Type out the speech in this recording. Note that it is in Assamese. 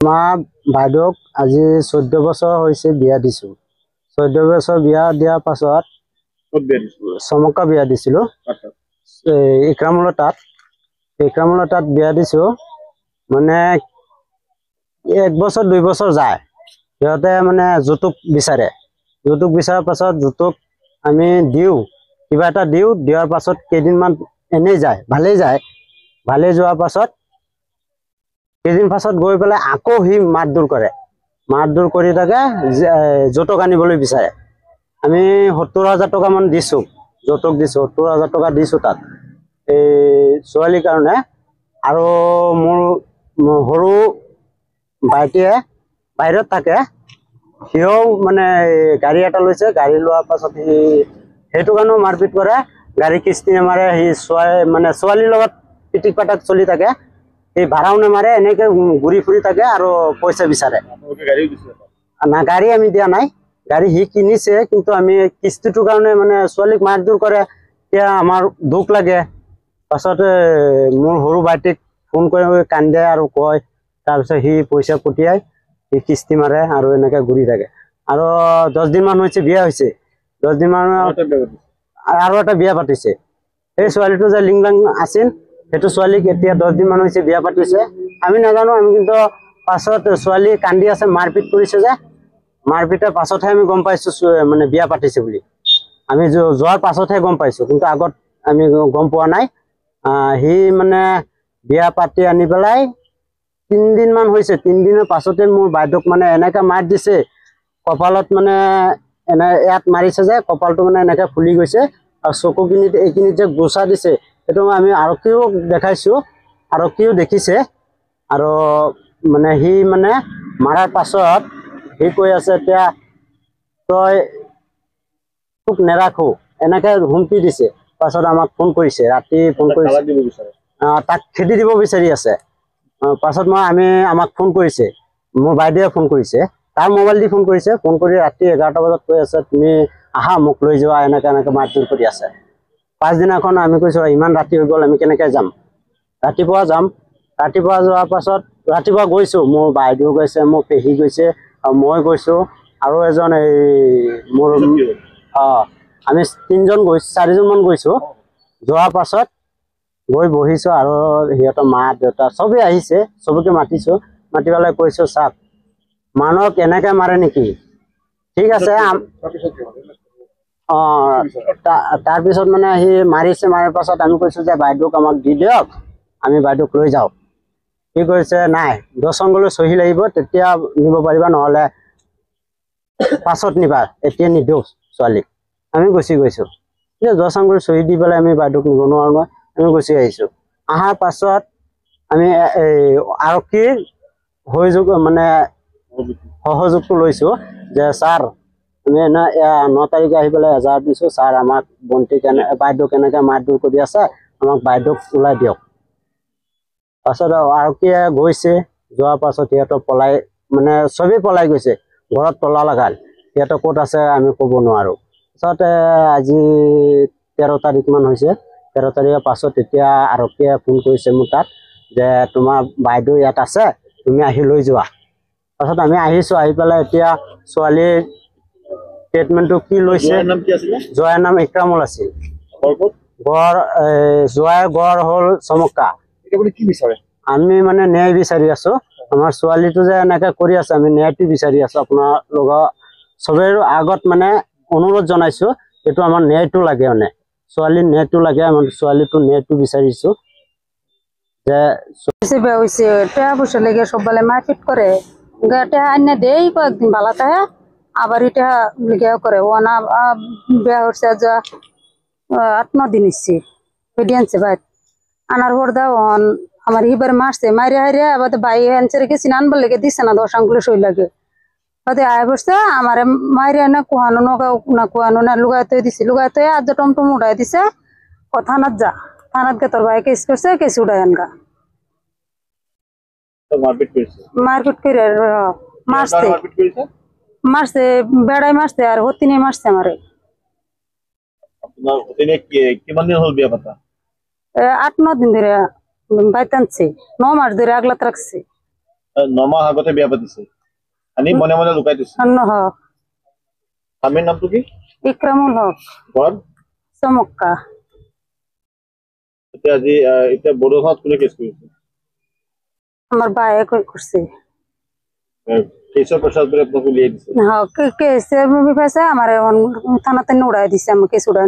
আমাৰ বাইদেউক আজি 14 বছৰ হৈছে বিয়া দিছো। 14 বছৰ বিয়া দিয়াৰ পাছত চমকা বিয়া দিছিলো ইকৰামুলৰ তাত বিয়া দিছো। মানে 1 বছৰ 2 বছৰ যায়, সিহঁতে মানে যৌতুক বিচাৰে। যৌতুক বিচৰাৰ পাছত যৌতুক আমি দিওঁ, কিবা এটা দিয়াৰ পাছত কেইদিনমান এনেই যায়, ভালেই যোৱাৰ পাছত কেইদিন পাছত গৈ পেলাই আকৌ সি মাৰধৰ কৰি থাকে, যৌতুক আনিবলৈ বিচাৰে। আমি 70,000 টকা মান দিছো, যৌতুক দিছো, 70,000 টকা দিছো তাত এই ছোৱালীৰ কাৰণে। আৰু মোৰ সৰু ভাইটিয়ে বাহিৰত থাকে, সিও মানে গাড়ী এটা লৈছে। গাড়ী লোৱাৰ পাছত সি সেইটো কাৰণেও মাৰপিট কৰে, গাড়ী কিস্তি নামাৰে। সি ছোৱালীৰ লগত পিটিক পাটাক চলি থাকে, এই ভাড়াও নামাৰে, এনেকে ঘূৰি ফুৰি থাকে আৰু পইচা বিচাৰে। না, গাড়ী আমি দিয়া নাই, গাড়ী সি কিনিছে, কিন্তু আমি কিস্তিটোৰ কাৰণে মানে ছোৱালীক মাৰধৰ কৰে। এতিয়া আমাৰ দুখ লাগে। পাছতে মোৰ সৰু ভাইটিক ফোন কৰি কান্দে আৰু কয়, তাৰপিছত সি পইচা পঠিয়াই সি কিস্তি মাৰে আৰু এনেকে ঘূৰি থাকে। আৰু 10 দিন মান হৈছে বিয়া হৈছে, 10 দিন মান আৰু এটা বিয়া পাতিছে। সেই ছোৱালীটো যে লিংলাং আছিল, সেইটো ছোৱালীক এতিয়া 10 দিন মান হৈছে বিয়া পাতিছে। আমি নাজানো, আমি কিন্তু পাছত ছোৱালী কান্দি আছে, মাৰপিট কৰিছে যে, মাৰপিটৰ পাছতহে আমি গম পাইছো মানে বিয়া পাতিছে বুলি। আমি যোৱাৰ পাছতহে গম পাইছো, কিন্তু আগত আমি গম পোৱা নাই। সি মানে বিয়া পাতি আনি পেলাই 3 দিন মান হৈছে, 3 দিনৰ পাছতে মোৰ বাইদেউক মানে এনেকে মাৰ দিছে, কপালত মানে ইয়াত মাৰিছে যে কপালটো মানে এনেকে ফুলি গৈছে, আৰু চকুখিনিত এইখিনিত যে গোচা দিছে, সেইটো আমি আৰক্ষীও দেখাইছো, আৰক্ষীও দেখিছে। আৰু মানে সি মানে মাৰাৰ পাছত সি কৈ আছে, এতিয়া তই তোক নেৰাখো, এনেকে হুমকি দিছে। পাছত আমাক ফোন কৰিছে, ৰাতি ফোন কৰিছে, তাক খেদি দিব বিচাৰি আছে। পাছত আমাক ফোন কৰিছে, মোৰ বাইদেউৱে ফোন কৰিছে, তাৰ মোবাইল দি ফোন কৰিছে। ফোন কৰি ৰাতি 11টা বজাত কৈ আছে, তুমি আহা, মোক লৈ যোৱা, এনেকে মাৰধৰ কৰি আছে। পাছদিনাখন আমি কৈছো, ইমান ৰাতি হৈ গ'ল, আমি কেনেকে যাম, ৰাতিপুৱা যাম। ৰাতিপুৱা যোৱাৰ পাছত ৰাতিপুৱা গৈছো, মোৰ বাইদেউ গৈছে, মোৰ পেহী গৈছে, আৰু মই গৈছো, আৰু এজন মোৰ আমি 4জন মান গৈছো। যোৱাৰ পাছত গৈ বহিছো, আৰু সিহঁতৰ মা দেউতা চবেই আহিছে, চবকে মাতিছো, মাতি পেলাই কৈছো, চাওক মানুহক এনেকে মাৰে নেকি? ঠিক আছে। তাৰপিছত মানে সি মাৰিছে, মাৰাৰ পাছত আমি কৈছো যে বাইদেউক আমাক দি দিয়ক, আমি বাইদেউক লৈ যাওঁ। কি কৰিছে, নাই, দচংগলৈ চহী লাগিব, তেতিয়া নিব পাৰিবা, নহলে পাছত নিবা, এতিয়া নিদিওঁ ছোৱালীক। আমি গুচি গৈছো। দচংগলৈ চহী দি পেলাই আমি বাইদেউক নিব নোৱাৰো নহয়, আমি গুচি আহিছো। অহাৰ পাছত আমি আৰক্ষীৰ সহযোগটো লৈছো, যে ছাৰ আমি 9 তাৰিখে আহি পেলাই এজাহাৰ দিছো, ছাৰ আমাক বাইদেউক এনেকে মাৰধৰ কৰি আছে, আমাক বাইদেউক ওলাই দিয়ক। পাছত আৰক্ষীয়ে গৈছে, যোৱাৰ পাছত সিহঁতক চবেই পলাই গৈছে, ঘৰত তলা লগাল। সিহঁতৰ ক'ত আছে আমি ক'ব নোৱাৰো। পাছতে আজি 13 তাৰিখ মান হৈছে, 13 তাৰিখৰ পাছত এতিয়া আৰক্ষীয়ে ফোন কৰিছে মোৰ তাত, যে তোমাৰ বাইদেউ ইয়াত আছে, তুমি আহি লৈ যোৱা। পাছত আমি আহিছো, আহি পেলাই এতিয়া ছোৱালীৰ ট্ৰিটমেণ্টটো কি লৈছে। জয়াৰ নাম ইকৰামুল আছিল, জয়াৰ গড় হ'ল চমকা। আমি মানে ন্যায় বিচাৰি আছো, আমাৰ ছোৱালীটো যে এনেকে কৰি আছে, আমি ন্যায়টো বিচাৰি আছো। আপোনালোকৰ চবেই আগত মানে অনুৰোধ জনাইছো, এইটো আমাৰ ন্যায়টো লাগে, মানে ছোৱালীৰ ন্যায়টো লাগে, আমাৰ ছোৱালীটো ন্যায়টো বিচাৰিছো। যে টাকা পয়সা লেগে সবাই মারপিট করে, আইনে দেই কয়েকদিন ভালো থাকে, আবার এটা লেগে করে। ওনা বিয়া হচ্ছে 8-9 দিন ইচ্ছে বেডি আনছে ভাই, আনার পর দাও আমার হিবার মারছে, মারিয়া হারিয়া আবার ভাই আনছে রেখেছি, আনবার লেগে দিচ্ছে না, 10 আঙ্গুলে সই লাগে। আয় বসছে আমার মারিয়া না কুহানো না কুহানো না, লুগাই তৈ দিছে, লুগাই তৈ আজ টমটম উঠাই দিছে, থানাত যা, থানাত গে তোর ভাই কেস করছে, কেস উঠাই আনগা। মারপিট করে মারছে বেড়াই মারছে, আর হতিনে মারছে আমারে। 8-9 দিন ধরে বাইতে আনছে, 9 মাস ধরে আগলাত রাখছে। 9 মাহ আগতে বিয়া পাতিছে আনি মনে মনে লুকাই দিছে অন্য হক স্বামীৰ নামটো কি ইকৰামুল হক ঘৰ চমক্কা এতিয়া আজি এতিয়া বড়ো থানাত কোনে কেছ কৰিছে আমাৰ বায়ে কৰছে কেছৰ প্ৰচাৰ কৰি আপোনাক উলিয়াই দিছে হক কেসে বিপাশে আমাৰ থানাতে উড়াই দিছে আমাকে উড়াই